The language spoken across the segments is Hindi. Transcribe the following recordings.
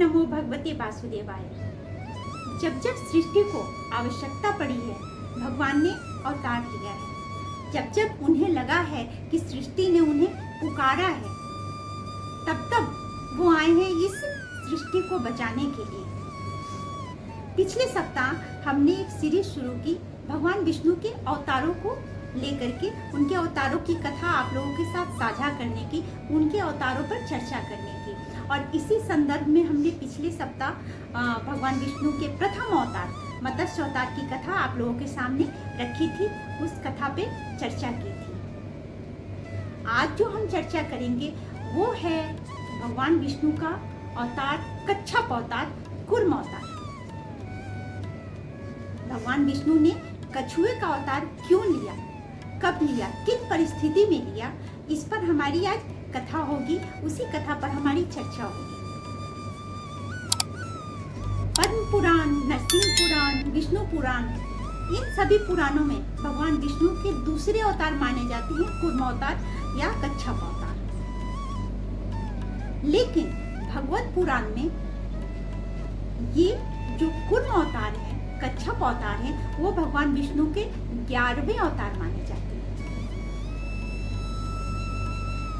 नमो भगवते वासुदेवाय। जब जब सृष्टि को आवश्यकता पड़ी है, भगवान ने अवतार लिया है। जब जब उन्हें लगा है कि सृष्टि ने उन्हें पुकारा है, तब तब वो आए हैं इस सृष्टि को बचाने के लिए। पिछले सप्ताह हमने एक सीरीज शुरू की भगवान विष्णु के अवतारों को लेकर के, उनके अवतारों की कथा आप लोगों के साथ साझा करने की, उनके अवतारों पर चर्चा करने की। और इसी संदर्भ में हमने पिछले सप्ताह भगवान विष्णु के प्रथम अवतार मत्स्य अवतार की कथा आप लोगों के सामने रखी थी, उस कथा पे चर्चा की थी। आज जो हम चर्चा करेंगे वो है भगवान विष्णु का अवतार कच्छप अवतार, कूर्म अवतार। भगवान विष्णु ने कछुए का अवतार क्यों लिया, कब लिया, किन परिस्थिति में लिया, इस पर हमारी आज कथा होगी। उसी कथा पर हमारी चर्चा होगी। पद्म पुराण, नरसिंह पुराण, विष्णु पुराण, इन सभी पुराणों में भगवान विष्णु के दूसरे अवतार माने जाते हैं कूर्म अवतार या कच्छप अवतार। लेकिन भगवत पुराण में ये जो कूर्म अवतार है, कच्छप अवतार है, वो भगवान विष्णु के 11वें अवतार माने जाते हैं।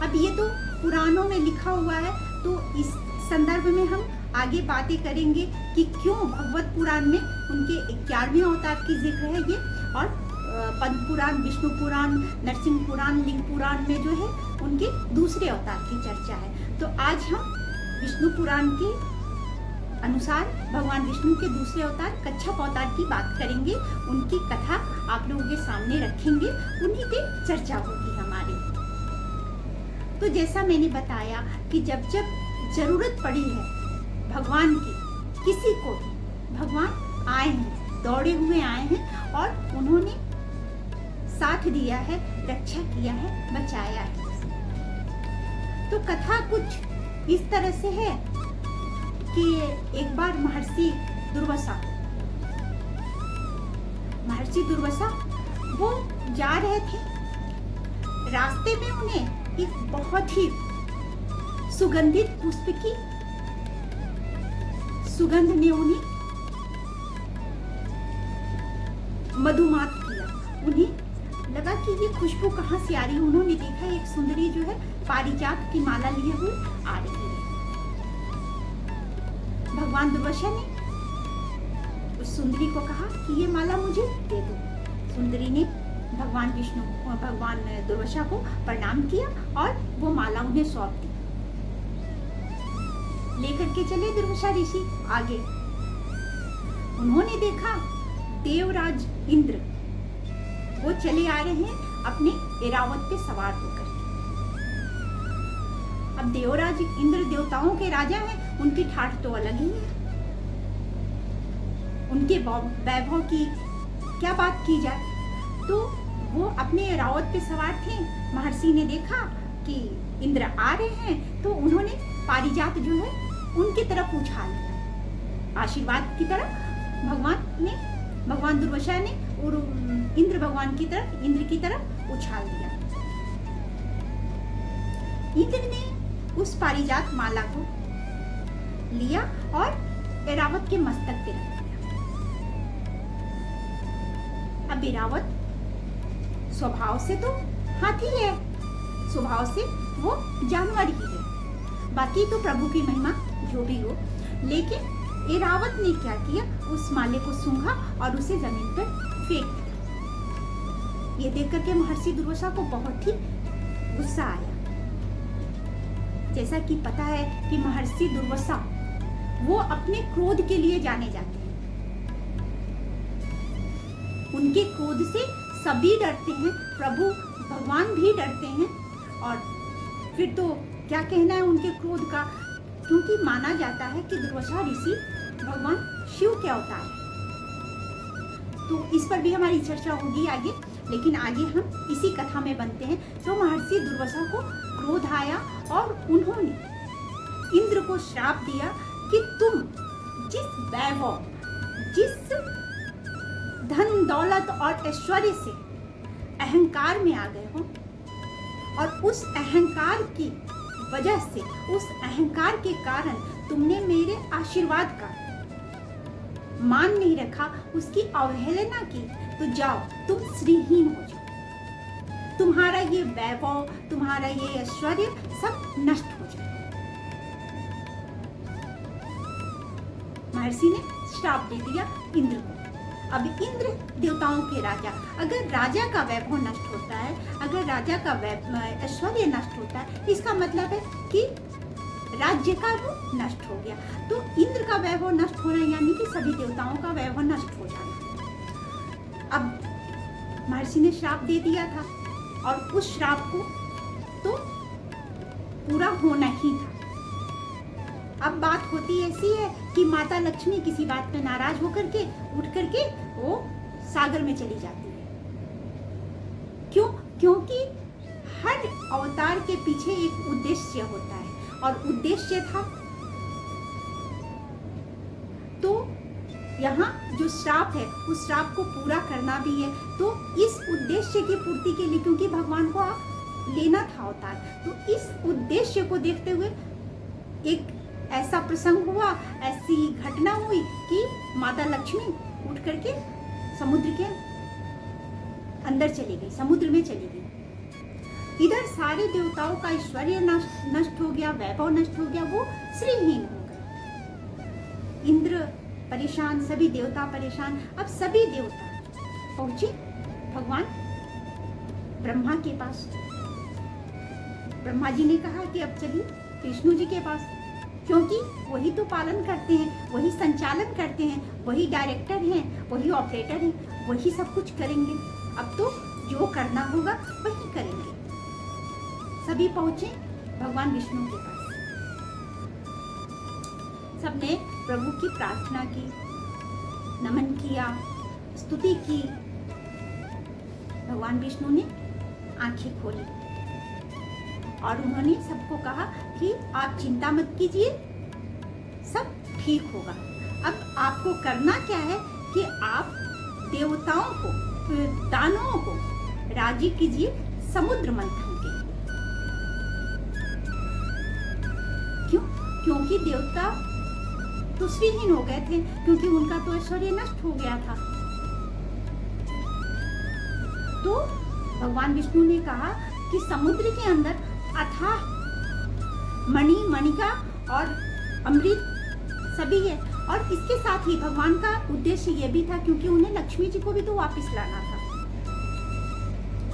अब ये तो पुराणों में लिखा हुआ है, तो इस संदर्भ में हम आगे बातें करेंगे कि क्यों भगवत पुराण में उनके 11वें अवतार की जिक्र है ये, और पद्म पुराण, विष्णु पुराण, नरसिंह पुराण, लिंग पुराण में जो है उनके दूसरे अवतार की चर्चा है। तो आज हम विष्णु पुराण के अनुसार भगवान विष्णु के दूसरे अवतार कच्छप अवतार की बात करेंगे, उनकी कथा आप लोगों के सामने रखेंगे, उन्हीं पे चर्चा होगी हमारी। तो जैसा मैंने बताया कि जब जब जरूरत पड़ी है भगवान की, किसी को भी, भगवान आए हैं, दौड़े हुए आए हैं और उन्होंने साथ दिया है, रक्षा किया है, बचाया है। तो कथा कुछ इस तरह से है कि एक बार महर्षि दुर्वासा वो जा रहे थे, रास्ते में उन्हें एक बहुत ही सुगंधित पुष्प की सुगंध ने उन्हें मधुमात किया। उन्हें लगा कि ये खुशबू कहाँ से आ रही है। उन्होंने देखा एक सुंदरी जो है पारिजात की माला लिए हुए आ रही है। भगवान दुर्वासा ने उस सुंदरी को कहा कि ये माला मुझे दे दो। सुंदरी ने भगवान दुर्वासा को प्रणाम किया और वो माला उन्हें सौंप दी। लेकर के चले दुर्वासा ऋषि आगे। उन्होंने देखा देवराज इंद्र वो चले आ रहे हैं अपने ऐरावत पे सवार होकर। अब देवराज इंद्र देवताओं के राजा हैं, उनकी ठाठ तो अलग ही है। उनके वैभव की क्या बात की जाए। तो वो अपने ऐरावत पे सवार थे। महर्षि ने देखा कि इंद्र आ रहे हैं, तो उन्होंने पारिजात जो है उनकी तरफ उछाल दिया, आशीर्वाद की तरफ। भगवान दुर्वासा ने और इंद्र की तरफ उछाल दिया। इंद्र ने उस पारिजात माला को लिया और ऐरावत के मस्तक पे रख दिया। अब ऐरावत स्वभाव से तो हाथी है, स्वभाव से वो जानवर ही है, बाकी तो प्रभु की महिमा जो भी हो। लेकिन ऐरावत ने क्या किया, उस माले को सूंघा और उसे जमीन पर फेंक दिया। ये देख करके महर्षि दुर्वासा को बहुत ही गुस्सा आया। जैसा कि पता है कि महर्षि दुर्वासा वो अपने क्रोध के लिए जाने जाते हैं। उनके क्रोध से सभी डरते हैं, प्रभु भगवान भी डरते हैं। और फिर तो क्या कहना है उनके क्रोध का, क्योंकि माना जाता है कि दुर्वासा ऋषि भगवान शिव के अवतार है। तो इस पर भी हमारी चर्चा होगी आगे, लेकिन आगे हम इसी कथा में बनते हैं। तो महर्षि दुर्वासा को क्रोध आया और उन्होंने इंद्र को श्राप दिया कि तुम जिस वैभव, जिस धन दौलत और ऐश्वर्य से अहंकार में आ गए हो, और उस अहंकार की वजह से, उस अहंकार के कारण तुमने मेरे आशीर्वाद का मान नहीं रखा, उसकी अवहेलना की, तो जाओ तुम श्रीहीन हो जाओ, तुम्हारा ये वैभव, तुम्हारा ये ऐश्वर्य सब नष्ट हो जाए। महर्षि ने श्राप दे दिया इंद्र को। अब इंद्र देवताओं के राजा, अगर राजा का वैभव नष्ट होता है, अगर राजा का ऐश्वर्य नष्ट होता है, इसका मतलब है कि राज्य का वो नष्ट हो गया। तो इंद्र का वैभव नष्ट होना यानी कि सभी देवताओं का वैभव नष्ट हो जाना। अब महर्षि ने श्राप दे दिया था और उस श्राप को तो पूरा होना ही था। अब बात होती ऐसी है कि माता लक्ष्मी किसी बात पे नाराज होकर के उठ करके वो सागर में चली जाती है। क्यों? क्योंकि हर अवतार के पीछे एक उद्देश्य होता है और उद्देश्य था तो यहाँ जो श्राप है उस श्राप को पूरा करना भी है। तो इस उद्देश्य की पूर्ति के लिए, क्योंकि भगवान को लेना था अवतार, तो इस उद्देश्य को देखते हुए एक ऐसा प्रसंग हुआ, ऐसी घटना हुई कि माता लक्ष्मी उठ करके समुद्र के अंदर चली गई, समुद्र में चली गई। इधर सारे देवताओं का ऐश्वर्य नष्ट हो गया, वैभव नष्ट हो गया, वो श्रीहीन हो गए। इंद्र परेशान, सभी देवता परेशान। अब सभी देवता पहुंचे भगवान ब्रह्मा के पास। ब्रह्मा जी ने कहा कि अब चलिए विष्णु जी के पास, क्योंकि वही तो पालन करते हैं, वही संचालन करते हैं, वही डायरेक्टर हैं, वही ऑपरेटर हैं, वही सब कुछ करेंगे। अब तो जो करना होगा वही करेंगे। सभी पहुंचे भगवान विष्णु के पास। सबने प्रभु की प्रार्थना की, नमन किया, स्तुति की। भगवान विष्णु ने आंखें खोली और उन्होंने सबको कहा कि आप चिंता मत कीजिए, सब ठीक होगा। अब आपको करना क्या है कि आप देवताओं को, दानवों को राजी कीजिए समुद्र मंथन के। क्यों? क्योंकि देवता तो श्रीहीन हो गए थे, क्योंकि उनका तो ऐश्वर्य नष्ट हो गया था। तो भगवान विष्णु ने कहा कि समुद्र के अंदर अथाह मणि, मणिका और अमृत सभी है। और इसके साथ ही भगवान का उद्देश्य ये भी था, क्योंकि उन्हें लक्ष्मी जी को भी तो वापस लाना था।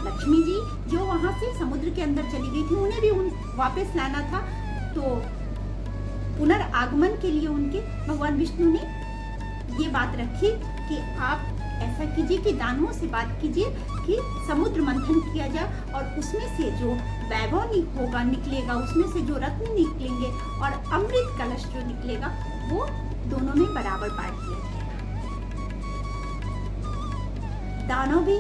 लक्ष्मी जी जो वहां से समुद्र के अंदर चली गई थी, उन्हें भी वापस लाना था। तो पुनर्आगमन के लिए उनके भगवान विष्णु ने ये बात रखी कि आप ऐसा कीजिए कि दानवों से बात कीजिए कि समुद्र मंथन किया जाए और उसमें से जो वैभव होगा निकलेगा, उसमें से जो रत्न निकलेंगे और अमृत कलश जो निकलेगा वो दोनों में बराबर बांट दिया जाएगा। दानव भी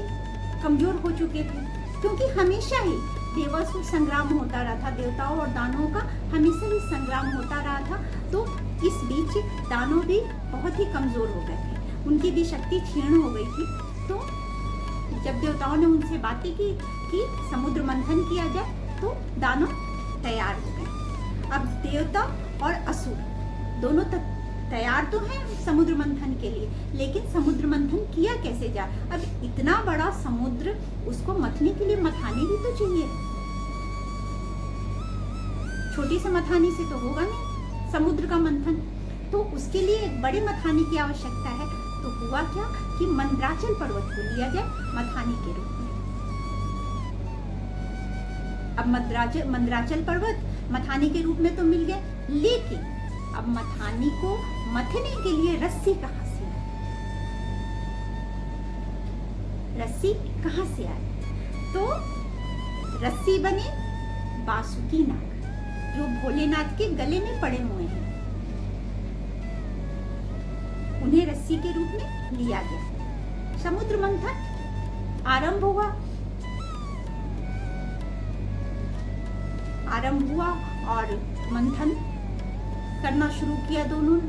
कमजोर हो चुके थे, क्योंकि हमेशा ही देवासुर संग्राम होता रहा था, देवताओं और दानवों का हमेशा ही संग्राम होता रहा था। तो इस बीच दानव भी बहुत ही कमजोर हो गए थे, उनकी भी शक्ति क्षीण हो गई थी। तो जब देवताओं ने उनसे बातें की कि समुद्र मंथन किया जाए, तो दानव तैयार हो गए। अब देवता और असुर दोनों तक तैयार तो हैं समुद्र मंथन के लिए, लेकिन समुद्र मंथन किया कैसे जाए? अब इतना बड़ा समुद्र, उसको मथने के लिए मथानी भी तो चाहिए। छोटी से मथानी से तो होगा नहीं समुद्र का मंथन, तो उसके लिए एक बड़े मथानी की आवश्यकता है। तो हुआ क्या कि मंद्राचल पर्वत को लिया जाए मथानी के रूप में। अब मंद्राचल पर्वत मथानी के रूप में तो मिल गए, लेकिन अब मथानी को मथने के लिए रस्सी कहाँ से आए? रस्सी कहाँ से आए? तो रस्सी बने बासुकी नाग, जो भोलेनाथ के गले में पड़े हुए हैं, उन्हें रस्सी के रूप में लिया गया। समुद्र मंथन आरंभ हुआ और मंथन करना शुरू किया दोनों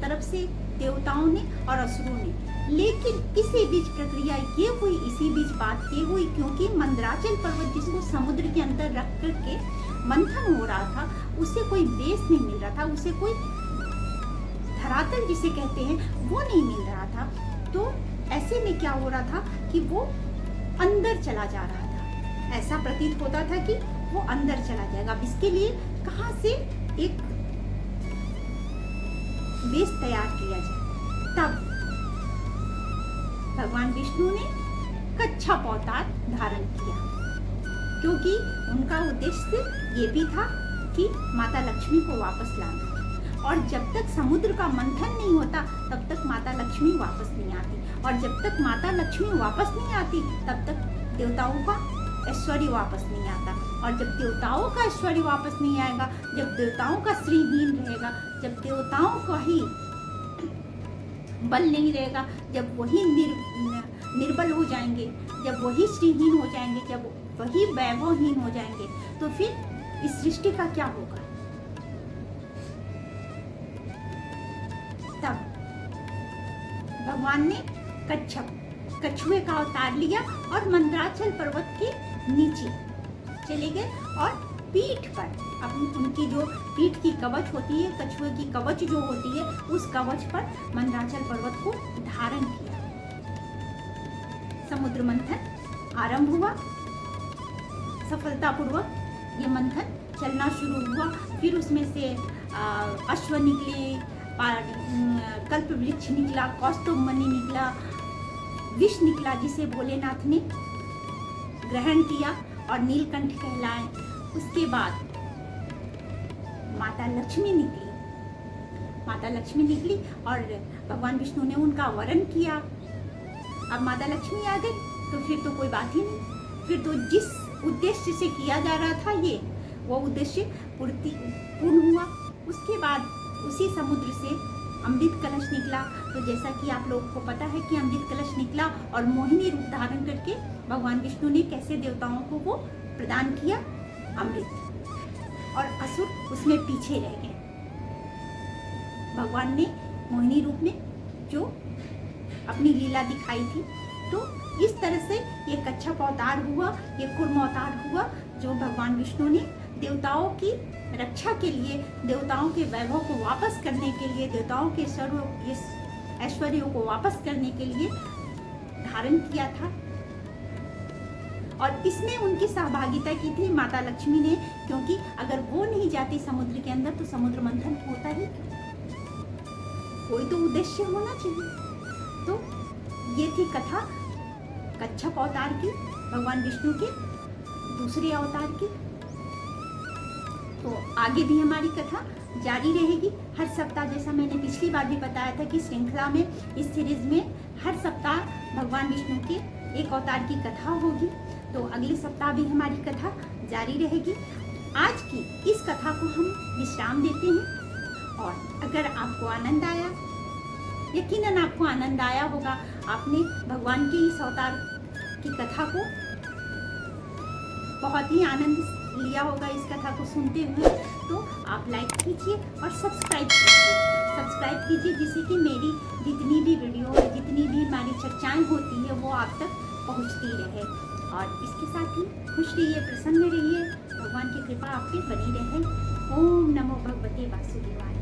तरफ से, देवताओं ने और असुरों ने। लेकिन इसी बीच प्रक्रिया ये हुई, इसी बीच बात ये हुई, क्योंकि मंदराचल पर्वत जिसको समुद्र के अंदर रख करके मंथन हो रहा था, उसे कोई बेस नहीं मिल रहा था, उसे कोई धरातल जिसे कहते हैं वो नहीं मिल रहा था। तो ऐसे में क्या हो रहा था कि वो अंदर चला जा रहा था, ऐसा प्रतीत होता था कि वो अंदर चला जाएगा। अब इसके लिए कहाँ से एक बेस तैयार किया जाए। तब भगवान विष्णु ने कच्छप अवतार धारण किया, क्योंकि उनका उद्देश्य ये भी था कि माता लक्ष्मी को वापस लाना, और जब तक समुद्र का मंथन नहीं होता तब तक माता लक्ष्मी वापस नहीं आती, और जब तक माता लक्ष्मी वापस नहीं आती तब तक देवताओं का ऐश्वर्य वापस नहीं आता, और जब देवताओं का ऐश्वर्य वापस नहीं आएगा, जब देवताओं का श्रीहीन रहेगा, जब देवताओं का ही बल नहीं रहेगा, जब वही निर्बल हो जाएंगे, जब वही श्रीहीन हो जाएंगे, जब वही वैभवहीन हो जाएंगे, तो फिर इस सृष्टि का क्या होगा। तब भगवान ने कछुए का अवतार लिया और मंदराचल पर्वत के नीचे चले गए, और पीठ पर उनकी जो पीठ की कवच होती है, कछुए की कवच जो होती है, उस कवच पर मंदराचल पर्वत को धारण किया। समुद्र मंथन आरंभ हुआ, सफलतापूर्वक ये मंथन चलना शुरू हुआ। फिर उसमें से अश्व निकले, कल्प वृक्ष निकला, कौस्तुभ मणि निकला, विष निकला जिसे भोलेनाथ ने ग्रहण किया और नीलकंठ कहलाए। उसके बाद माता लक्ष्मी निकली और भगवान विष्णु ने उनका वरण किया। अब माता लक्ष्मी आ गई तो फिर तो कोई बात ही नहीं, फिर तो जिस उद्देश्य से किया जा रहा था वो उद्देश्य पूर्ण हुआ। उसके बाद उसी समुद्र से अमृत कलश निकला। तो जैसा कि आप लोगों को पता है कि अमृत कलश निकला और मोहिनी रूप धारण करके भगवान विष्णु ने कैसे देवताओं को वो प्रदान किया अमृत, और असुर उसमें पीछे रह गए। भगवान ने मोहिनी रूप में जो अपनी लीला दिखाई थी, तो इस तरह से ये कच्छप अवतार हुआ, ये कूर्म अवतार हुआ, जो भगवान विष्णु ने देवताओं की रक्षा के लिए, देवताओं के वैभव को वापस करने के लिए, देवताओं के ऐश्वर्यों को वापस करने के लिए धारण किया था। और इसमें उनकी सहभागिता की थी माता लक्ष्मी ने, क्योंकि अगर वो नहीं जाती समुद्र के अंदर तो समुद्र मंथन होता ही, कोई तो उद्देश्य होना चाहिए। तो ये थी कथा कच्छप अवतार की, भगवान विष्णु के दूसरे अवतार की। तो आगे भी हमारी कथा जारी रहेगी हर सप्ताह। जैसा मैंने पिछली बार भी बताया था कि श्रृंखला में, इस सीरीज में हर सप्ताह भगवान विष्णु के एक अवतार की कथा होगी। तो अगले सप्ताह भी हमारी कथा जारी रहेगी। आज की इस कथा को हम विश्राम देते हैं, और अगर आपको आनंद आया, यकीनन आपको आनंद आया होगा, आपने भगवान के इस अवतार की कथा को बहुत ही आनंद लिया होगा इस कथा को सुनते हुए, तो आप लाइक कीजिए और सब्सक्राइब कीजिए, जिससे कि मेरी जितनी भी वीडियो है, जितनी भी हमारी चर्चाएं होती है, वो आप तक पहुंचती रहे। और इसके साथ ही खुश रहिए, प्रसन्न रहिए, भगवान की कृपा आप पे बनी रहे। ओम नमो भगवते वासुदेवाय।